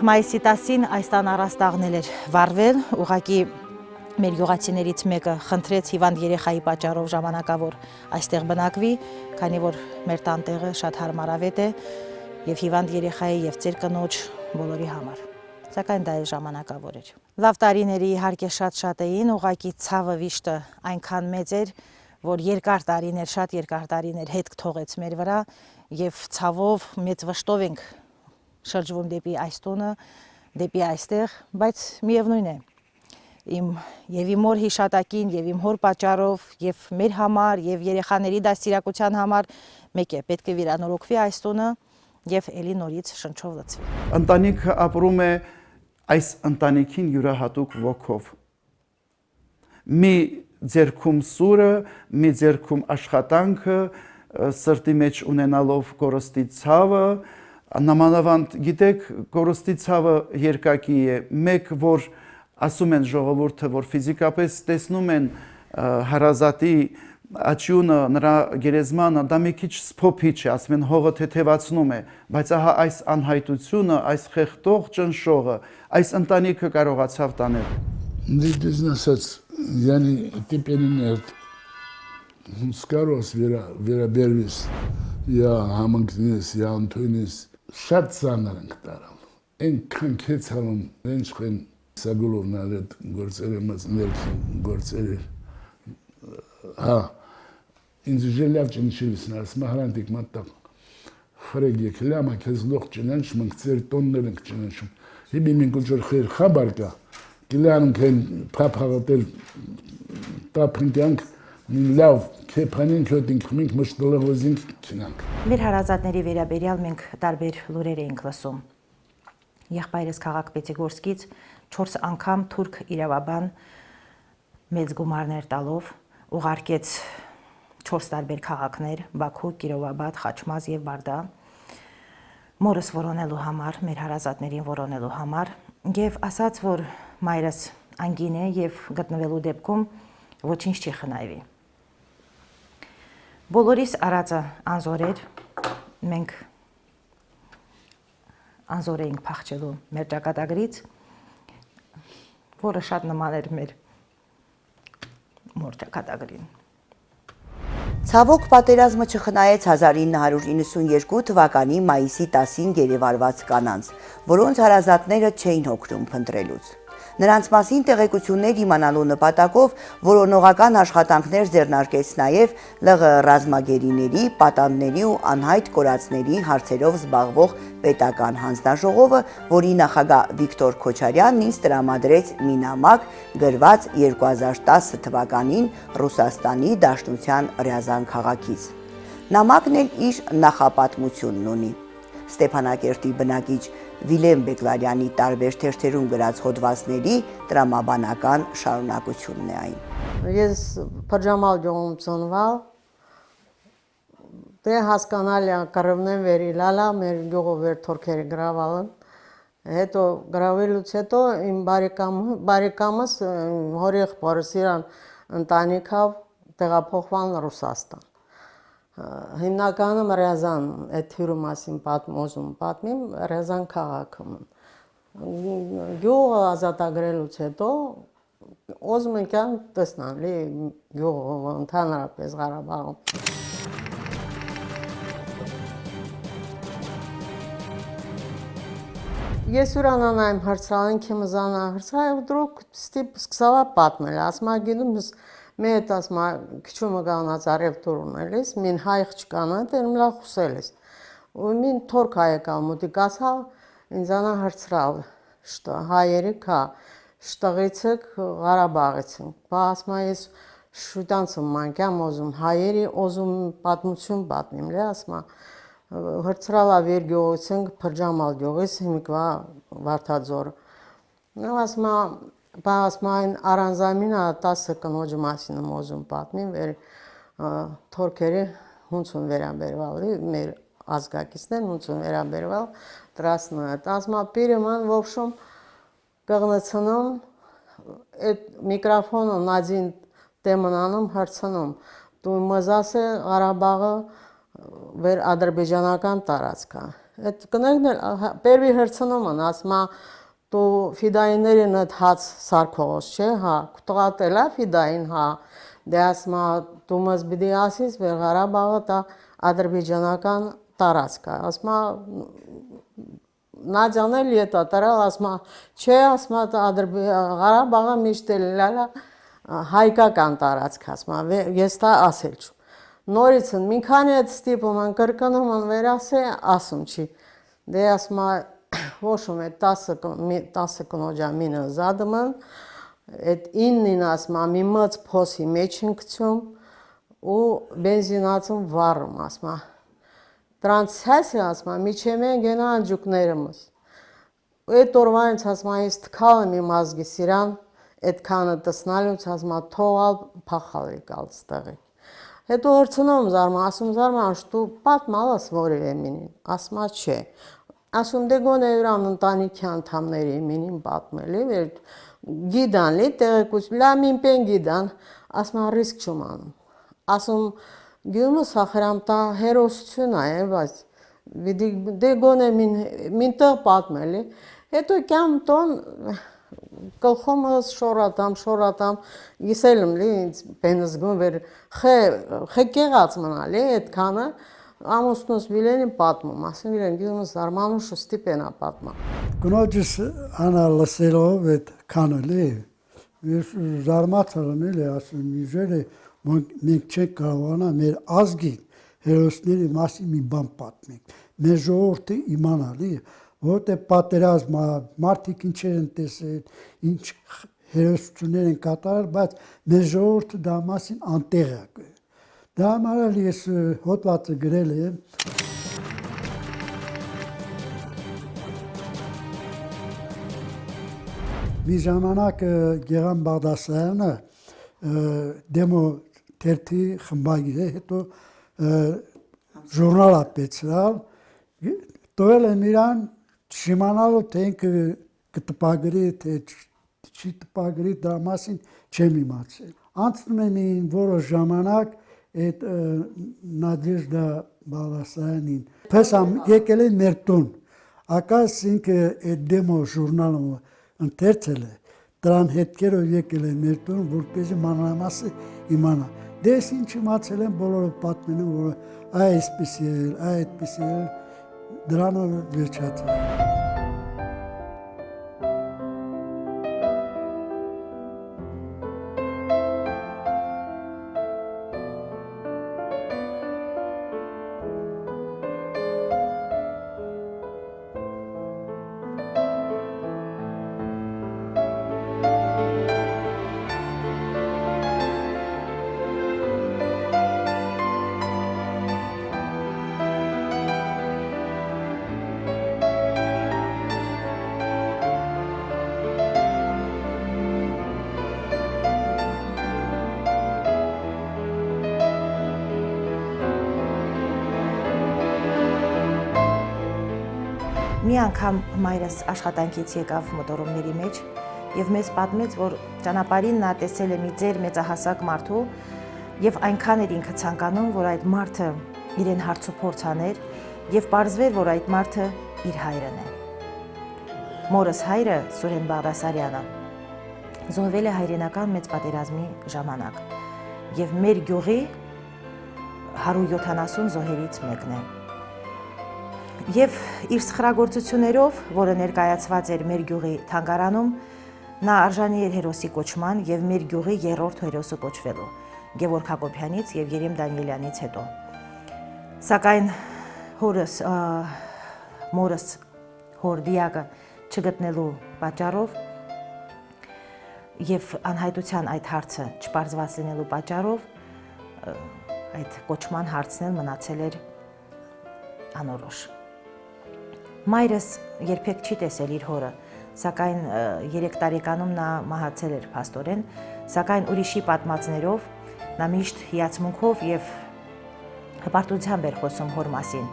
Speaker 2: մայիսի 10-ին այս տան առաստաղնել էր վառվել, ուղղակի մեր յուղացիներից մեկը խնդրեց հիվանդ երեխայի պատճառով ժամանակավոր այստեղ բնակվի, քանի որ մեր տան տեղը շատ հարմարավետ է եւ հիվանդ երեխայի եւ ծեր կնոջ բոլորի համար։ Սակայն դա էլ ժամանակավոր էր։ Լավ տարիների իհարկե շատ էին, ուղղակի ցավը վիշտը այնքան մեծ էր, որ շատ երկար տարիներ հետ թողեց մեր վրա եւ ցավով մեծ վշտով ենք շրջվում դեպի այս տունը, դեպի այստեղ, բայց միևնույն է։ Եվ իմ մոր հիշատակին եւ իմ հոր պատճառով եւ մեր համար եւ երեխաների դաստիարակության համար մեկ է, պետք է վիրանորոգվի այս տունը եւ էլի նորից շնչով լցվի։
Speaker 10: Ընտանիքը ապրում է այս ընտանիքին յուրահատուկ ոգով։ Մի ձերքում սուրը, մի ձերքում աշխատանքը, սրտի մեջ ունենալով կորստի ցավը, նամանավանդ գիտեք, կորստի ցավը երկակի է, մեկ որ ասում են ժողովուրդը, որ ֆիզիկապես տեսնում են հարազատի աճյունը, նրա գերեզմանը, դա մի քիչ սփոփիչ է, ասում են հողը թեթևացնում է, բայց ահա այս անհայտությունը, այս խեղդող ճնշողը, այս ընտանիքը կարողացավ տանել։
Speaker 13: Դից ասած, yani տիպերին սկարոս վերաբերվիս, յա համընկնես, յա ընդունես, շատ ծանր ենք տարալ։ Այնքան քեցալում, այնքան սագոլովն այդ գործերը մած ներքին գործերը հա ինձ ժելավ ճնշելիս նարս մահրանտիկ մատտակ խրեգ եկլամա քեզ լող ճնանչ մենք ծեր տոններ ենք ճնանչում հիբի մենք ուժոր խեր խաբար կա գիլանում քեն փափաղատել տապնտյանք լավ քեփանին քյոտինք մենք մշտոլողոզինք քինանք
Speaker 2: Մեր հարազատների վերաբերյալ մենք տարբեր լուրեր էինք լսում Եղբայրս քաղաք Պետիգորսկից 4 անգամ թուրք իրավաբան մեծ գումարներ տալով ուղարկեց 4 տարբեր քաղաքներ՝ Բաքու, Կիրովաբադ, Խաչմազ եւ Բարդա, մորս որոնելու համար, մեր հարազատներին որոնելու համար, եւ ասաց, որ մայրս անգին է եւ գտնվելու դեպքում ոչինչ չի խնայվի։ Բոլորիս արածը անզոր էր, մենք անզոր էինք փախչելու մեր ճակատագրից, որը շատ նման էր մեր մոր ճակատագրին։
Speaker 1: Ցավոք պատերազմը չխնայեց 1992 թվականի մայիսի 10-ին գերեվարված կանանց, որոնց հարազատները չէին հոգնում փնտրելուց։ Նրանց մասին տեղեկություններ իմանալու նպատակով որոնողական աշխատանքներ ձեռնարկեց նաև ԼՂ ռազմագերիների, պատանդների ու անհայտ կորածների հարցերով զբաղվող պետական հանձնաժողովը, որի նախագահ Վիկտոր Քոչարյանն ինձ տրամադրեց մի նամակ գրված 2010 թվականին Ռուսաստանի Դաշնության Ռյազան քաղաքից։ Նամակն էլ իր նախապատմությունն ունի։ Ստեփանակերտի բնակիչ Վիլեմ Բեկլարյանի տարբեր թերթերում գրած հոդվածների տրամաբանական շարունակությունն է այն։
Speaker 17: Ես Փրջամալ գյուղում ծնվել, դե հասկանալի կռվնեն վերիլալա, մեր գյուղը վեր թուրքերը գրավալն, հետո գրավելուց հետո իմ բարեկամս հոր եղբորս իրան ընտանիքավ տեղափոխվան Ռուսաստան։ Հիմնականում Ռյազան, այդ հյուրու մասին ուզում պատմեմ, Ռյազան քաղաքում։ Գյուղը ազատագրելուց հետո ուզում ենք տեսնալ գյուղը ընդհանրապես Ղարաբաղում։ Ես ուրանանայմ հրցալին կեմզանա հրցալ, վդրուկ սկսալա պատմել, ասմա գինում մի հետ ասմա քիչումը գանած արևտուր ունելիս, մին հայք չկանա, դեր մլա խուսել ես։ Ու մին թորք հայեկալ մուտի կասալ, ինձանա հրցրալ, շտա հայերի կա, շտաղիցըք Ղարաբաղիցն։ Բա ասմա ես շուտանցում մանկյամ ոզում, հայերի ոզում պատմություն պատմիմ, լե ասմա հրցրալա վեր գյուղիցնք Փրջամալ գյուղիս հիմիկվա Վարդաձորը։ Ասմա Բա ասմային առանձամինը 10 կնոջը մասին ոզում պատմին, վեր թորքերի հունցուն վերաբերվալ, մեր ազգակիցներ հունցուն վերաբերվալ տրասնը։ Ասմա պիրման վովշում կղնցնում, այդ միկրոֆոնը նադին տեմնանում հրցնում, դու մզաս է Ղարաբաղը վեր ադրբեջանական տարածքա։ Այդ կնեղնել, պերվի հրցնում են, ասմա դու ֆիդայիներին այդ հաց սարքողոս չէ, հա, կուտղատելա ֆիդային, հա, դե ասմա դու մզ բիդի ասիս, վեր Ղարաբաղը դա ադրբեջանական տարածքա, ասմա նաջան էլ ետա տարալ, ասմա չէ, ասմա Ղարաբաղը միշտ էլ լալա հայկական տարածք, ասմա, ես դա ասել չու։ Նորից են, մի քանի այդ ստիպում են, կրկնում են վեր ասե, ասում չի, դե ասմա ոշում է 10 կնոջա մինը զադում են, այդ 9-ին ասմա մի մծ փոսի մեջ են կցում ու բենզինացում վարում ասմա։ Դրանց հասի ասմա միջեմ են գենա անջուկներըմս։ Այդ օրվանից ասմա ես թքալեմ իմ ազգի սիրան, այդ քանը տեսնալուց ասմա թողալ փախալ եկալ ստեղի։ Հետո հրցնում զարմա, ասում զարմա, շտու պատմալս որևէ մինին, ասմա չէ։ Ասում դե գոնե ուրան ընտանիքի անդամների մինին պատմելի, գիդան լի տեղեկուց, լամին պեն գիդան, ասմա ռիսկ չում անում։ Ասում գյումը սախրամ տա հերոսություն է, բայց դե գոնե մին տեղ պատմելի, հետո կյամ տոն կլխոմս շորատամ, գիսելում լի ինձ պենզգում վեր խեկեղած մնալի, այդ կանը ամուսնուս վիլենին պատմում, ասում վիլեն գիզումս զարմանում շուստի պենա պատմա։
Speaker 18: Գնոջս անա լսելով այդ կանը լի, զարմացել եմ էլի, ասում իժերը մենք չենք կարողանա մեր ազգի հերոսների մասին մի բան պատմենք, մեր ժողովուրդը իմանալի է, որտեղ պատերազմը, մարդիկ ինչեր են տեսել, ինչ հերոսություններ են կատարել, բայց մեր ժողովուրդը դա մասին անտեղյակ է։ Դա համար ես հոդվածը գրել եմ։ Մի ժամանակ Գեղամ Բաղդասարյանը դեմո թերթի խմբագիր է, հետո ժուրնալ ապեցրալ, տվել եմ իրան չիմանալու թե ինքը կտպագրի, թե չի տպագրի, դրա մասին չեմ իմացել։ Անցնում եմ որոշ ժամանակ այդ Նադեժդա Բաղդասարյանին, պես եկել է մեր տուն, ակաս ինքը այդ դեմո ժուրնալը ընթերցել է, դրան հետքերով եկել է մեր տուն, որպեսզի մանրամասը իմանա։ Դե ես ինչ իմացել եմ, բոլորը պատմել են, որ այսպիսի էլ, այդպիսի էլ, դրանով վերջացել։
Speaker 2: Մի անգամ մայրս աշխատանքից եկավ մոտորումների մեջ եւ մեզ պատմեց, որ ճանապարհին նա տեսել է մի ձեր մեծահասակ մարդու եւ այնքան էր ինքը ցանկանում, որ այդ մարդը իրեն հարցուփորձ աներ եւ պարզվեր, որ այդ մարդը իր հայրն է։ Մորս հայրը Սուրեն Բաղդասարյանը զոհվել է հայրենական մեծ պատերազմի ժամանակ եւ մեր գյուղի 170 զոհերից մեկն է։ Եվ իր սխրագործություններով, որը ներկայացված էր մեր գյուղի թանգարանում, նա արժանի էր հերոսի կոչման եւ մեր գյուղի երրորդ հերոսը կոչվելու Գևորգ Հակոբյանից եւ Երեմ Դանիելյանից հետո։ Սակայն մորս հորդիակը չգտնելու պատճառով եւ անհայտության այդ հարցը չպարզված լինելու պատճառով այդ կոչման հարցն էլ մնացել էր անորոշ։ Մայրս երբեք չի տեսել իր հորը, սակայն 3 տարեկանում նա մահացել էր փաստորեն, սակայն ուրիշի պատմածներով նա միշտ հիացմունքով եւ հպարտությամբ էր խոսում հոր մասին,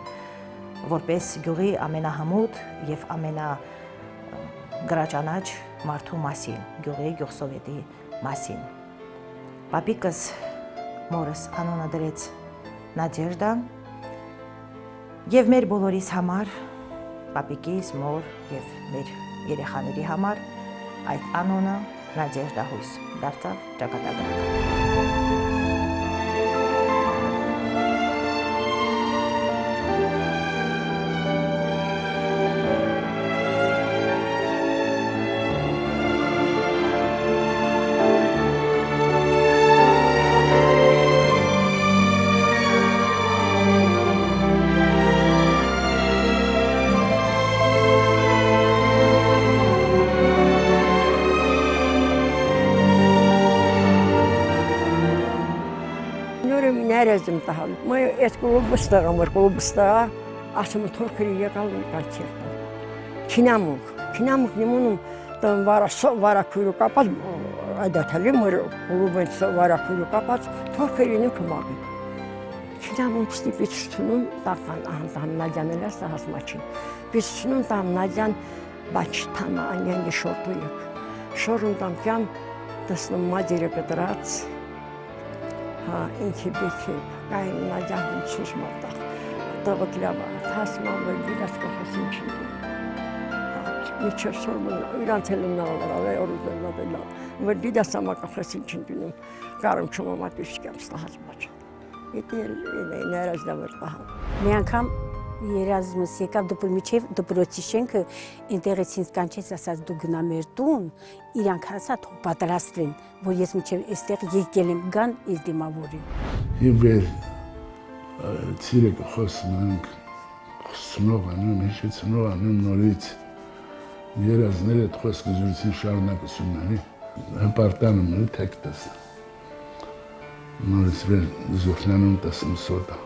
Speaker 2: որպես գյուղի ամենահմուտ եւ ամենագրաճանաչ մարդու մասին, գյուղի գյուղսովետի մասին։ Պապիկս մորս անունը դրեց Նադեժդա եւ մեր բոլորիս համար, պապիկիս, մոր եւ մեր երեխաների համար այդ անունը Նադեժդա հույս դարձավ ճակատագրական։
Speaker 7: Ներեզում տահալ։ Մայ այս կլուբստաղ ամր կլուբստաղ ասում թորքերի եկալ մի կացերտա։ Քինամուկ նիմունում տան վարակույրու կապած այդաթալի մոր կլուբեն վարակույրու կապած թորքերին կմագի։ Քինամուկ ստիպի թշտունում տաղան ահանտան նադյանել ասա հասմաչին։ Պիսթունում տամ նադյան բաչ թամա անյանի շորտու եկ։ Շորում տամ կյամ տսնում մադիրը կտրած Հա, ինքի բեքեկ, կային նաջահում չուշ մատաղ, տղոտ լավա, հասման վեր դիրաս կողոսին չինդի։ Միչև սորմն իրանց հելում նաղալար, օրուզն նադելավ, վեր դիրաս ամա կողոսին չինդինում, կարում չոմամատ իշկյամ ստահած բաչ։ Ետի ներազ դա վեր տահալ։
Speaker 8: Մի անգամ երազմս եկավ դպուր միջև դպրոցի շենքը ինտեղից ինձ կանչեց ասած դու գնա մեր տուն իրանք ասա թող պատրաստվեն որ ես միջև այստեղ եկել եմ գան ինձ դիմավորին
Speaker 13: Եվ վեր ցիրեք խոսում ենք խոսնող անում հիշեցնող անում նորից երազները այդ խոսքը զրուցին շարունակությունների հպարտանում ու թեկտս նորից վեր զուխնանում տասում սոտա